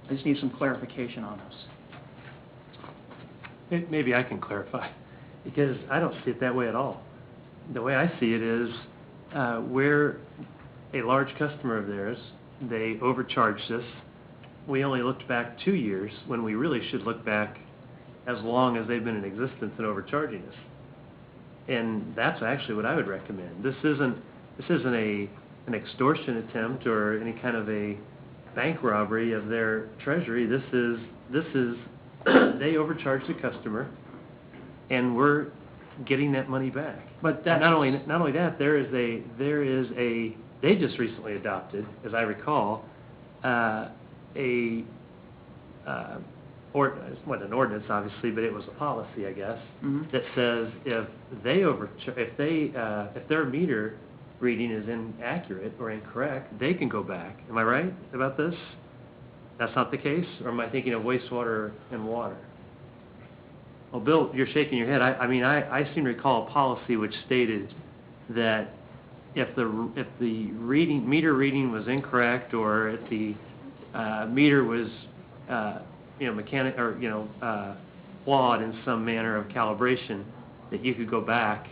I just need some clarification on this. Maybe I can clarify, because I don't see it that way at all. The way I see it is, we're a large customer of theirs. They overcharged us. We only looked back 2 years when we really should look back as long as they've been in existence and overcharging us. And that's actually what I would recommend. This isn't an extortion attempt or any kind of a bank robbery of their treasury. This is they overcharged the customer, and we're getting that money back. But that's, not only that, they just recently adopted, as I recall, it wasn't an ordinance, obviously, but it was a policy, I guess, that says if their meter reading is inaccurate or incorrect, they can go back. Am I right about this? That's not the case, or am I thinking of wastewater and water? Well, Bill, you're shaking your head. I seem to recall a policy which stated that if the meter reading was incorrect, or if the meter was flawed in some manner of calibration, that you could go back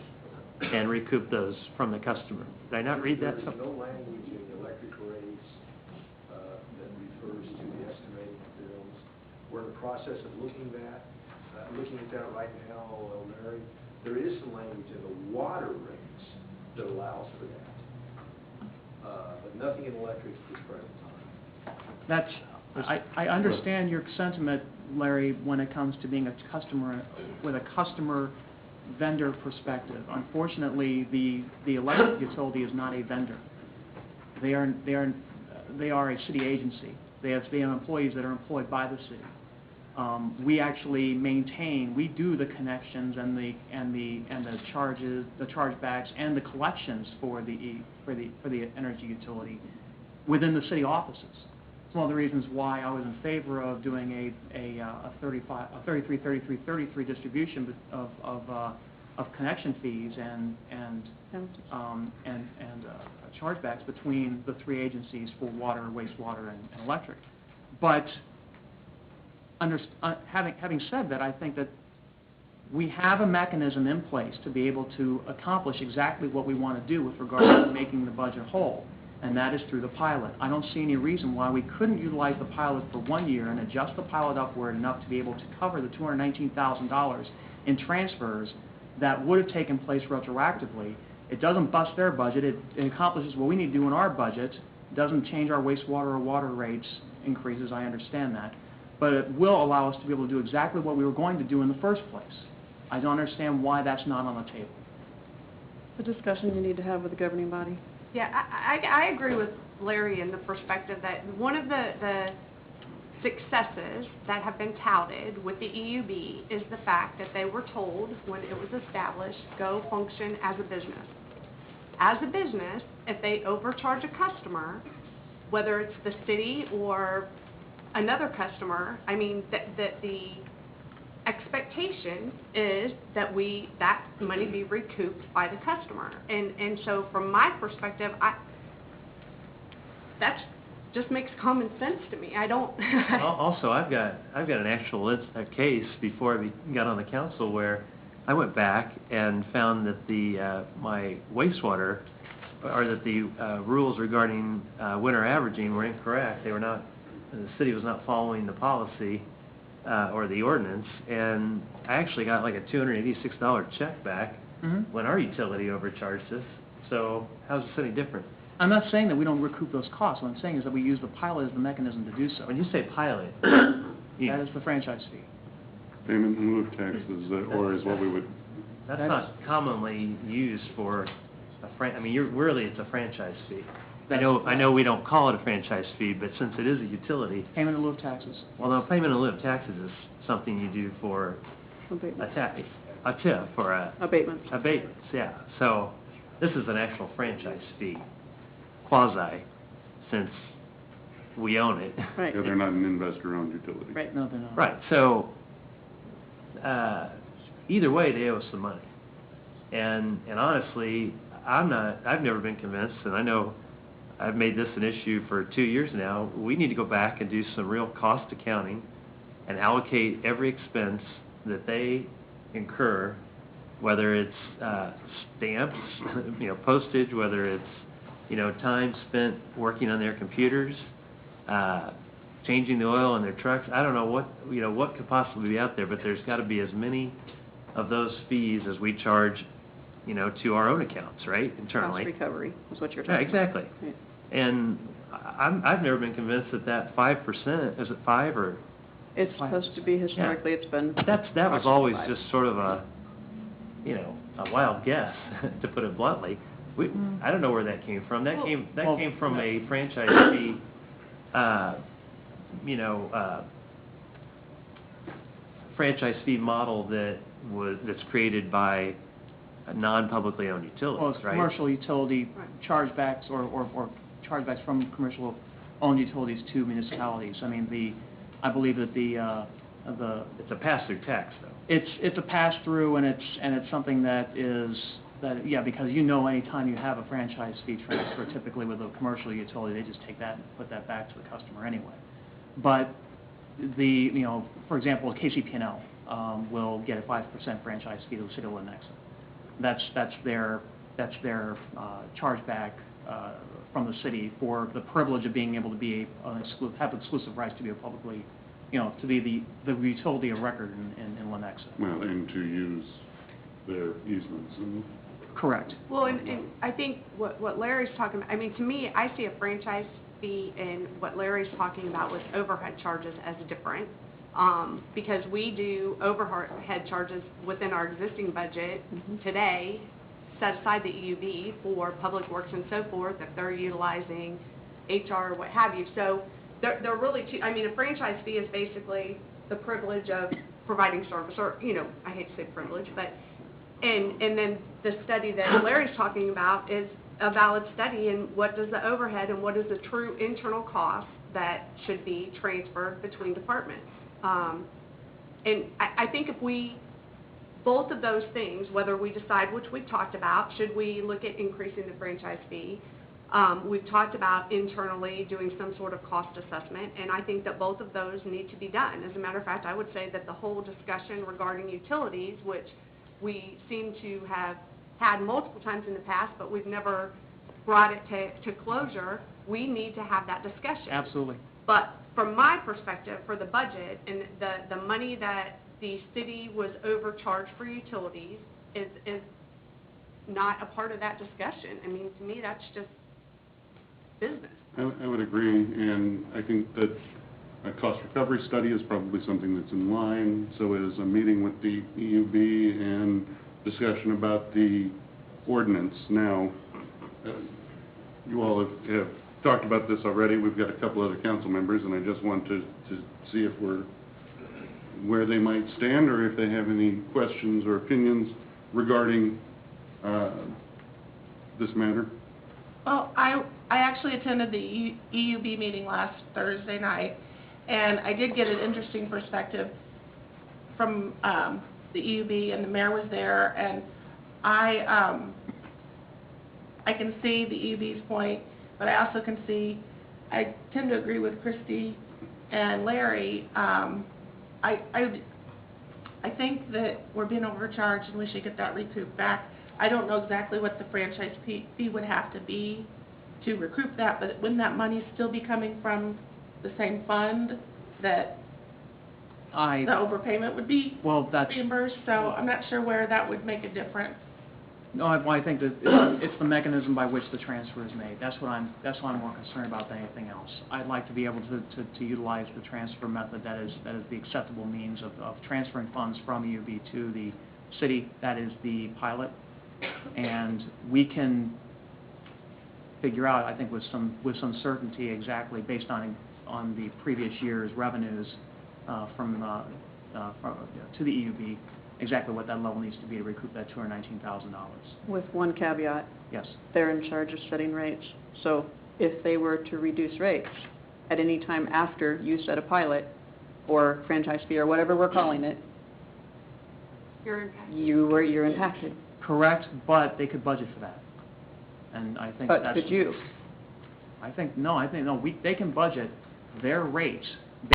and recoup those from the customer. Did I not read that? There is no language in the electric rates that refers to the estimating of bills. We're in the process of looking at that right now, Larry. There is some language in the water rates that allows for that, but nothing in electric at this present time. I understand your sentiment, Larry, when it comes to being a customer with a customer vendor perspective. Unfortunately, the electric utility is not a vendor. They are a city agency. They have employees that are employed by the city. We actually we do the connections and the charges, the chargebacks, and the collections for the energy utility within the city offices. It's one of the reasons why I was in favor of doing a 33 distribution of connection fees and chargebacks between the three agencies for water, wastewater, and electric. But having said that, I think that we have a mechanism in place to be able to accomplish exactly what we want to do with regard to making the budget whole, and that is through the pilot. I don't see any reason why we couldn't utilize the pilot for 1 year and adjust the pilot upward enough to be able to cover the $219,000 in transfers that would have taken place retroactively. It doesn't bust their budget. It accomplishes what we need to do in our budget. It doesn't change our wastewater or water rates increases. I understand that. But it will allow us to be able to do exactly what we were going to do in the first place. I don't understand why that's not on the table. The discussion you need to have with the governing body. Yeah, I agree with Larry in the perspective that one of the successes that have been touted with the EUB is the fact that they were told when it was established, go function as a business. As a business, if they overcharge a customer, whether it's the city or another customer, I mean, that the expectation is that that money be recouped by the customer. And so from my perspective, that just makes common sense to me. I don't. Also, I've got an actual case before I got on the council where I went back and found that my wastewater, or that the rules regarding winter averaging were incorrect. They were not. The city was not following the policy or the ordinance, and I actually got like a $286 check back when our utility overcharged us. So how's this any different? I'm not saying that we don't recoup those costs. What I'm saying is that we use the pilot as the mechanism to do so. When you say pilot, that is the franchise fee. Payment in lieu of taxes, or is what we would. That's not commonly used for a really it's a franchise fee. I know we don't call it a franchise fee, but since it is a utility. Payment in lieu of taxes. Well, no, payment in lieu of taxes is something you do for Abatements. a TIF or Abatements. Abatements, yeah. So this is an actual franchise fee, quasi, since we own it. Right. Yeah, they're not an investor-owned utility. Right. No, they're not. Right. So either way, they owe us some money, and honestly, I've never been convinced, and I know I've made this an issue for 2 years now, we need to go back and do some real cost accounting and allocate every expense that they incur, whether it's stamps, postage, whether it's, time spent working on their computers, changing the oil in their trucks. I don't know what could possibly be out there, but there's got to be as many of those fees as we charge, to our own accounts, right, internally. Cost recovery is what you're Yeah, talking about. exactly. Right. And I've never been convinced that 5%, is it 5 or? It's supposed to be, historically, it's been. That was approximately always 5. just sort of a wild guess, to put it bluntly. I don't know where that came from. That came from a franchise fee, franchise fee model that's created by non-publicly owned Well, utilities, it's right? commercial utility Right. chargebacks or chargebacks from commercial-owned utilities to municipalities. I mean, I believe that It's a pass-through tax, though. it's a pass-through, and it's something because anytime you have a franchise fee transfer, typically with a commercial utility, they just take that and put that back to the customer anyway. But for example, KCP&L will get a 5% franchise fee to the city of Lenexa. That's their chargeback from the city for the privilege of being able to have exclusive rights to be a publicly, to be the utility of record in Lenexa. Well, and to use their easements and. Correct. Well, and I think what Larry's talking about, I mean, to me, I see a franchise fee and what Larry's talking about with overhead charges as different, because we do overhead charges within our existing budget today, set aside the EUB for public works and so forth, if they're utilizing HR or what have you. So they're really two, I mean, a franchise fee is basically the privilege of providing service, or, I hate to say privilege, but and then the study that Larry's talking about is a valid study, and what does the overhead and what is the true internal cost that should be transferred between departments. And I think if both of those things, whether we decide, which we've talked about, should we look at increasing the franchise fee, we've talked about internally doing some sort of cost assessment, and I think that both of those need to be done. As a matter of fact, I would say that the whole discussion regarding utilities, which we seem to have had multiple times in the past, but we've never brought it to closure, we need to have that discussion. Absolutely. But from my perspective, for the budget and the money that the city was overcharged for utilities is not a part of that discussion. I mean, to me, that's just business. I would agree, and I think that a cost recovery study is probably something that's in line, so is a meeting with the EUB and discussion about the ordinance. Now, you all have talked about this already. We've got a couple other council members, and I just want to see if where they might stand, or if they have any questions or opinions regarding this matter. Well, I actually attended the EUB meeting last Thursday night, and I did get an interesting perspective from the EUB, and the mayor was there, and I can see the EUB's point, but I also can see, I tend to agree with Christy and Larry. I think that we're being overcharged and we should get that recouped back. I don't know exactly what the franchise fee would have to be to recoup that, but wouldn't that money still be coming from the same fund that the overpayment would be reimbursed? So I'm not sure where that would make a difference. No, I think that it's the mechanism by which the transfer is made. That's what I'm more concerned about than anything else. I'd like to be able to utilize the transfer method that is the acceptable means of transferring funds from EUB to the city. That is the pilot, and we can figure out, I think, with some certainty exactly based on the previous year's revenues to the EUB, exactly what that level needs to be to recoup that $219,000. With one caveat, Yes. they're in charge of setting rates. So if they were to reduce rates at any time after you set a pilot or franchise fee or whatever we're calling it, You're impacted. you're impacted. Correct, but they could budget for that. And I think But that's... could you? I think, no, they can budget their rates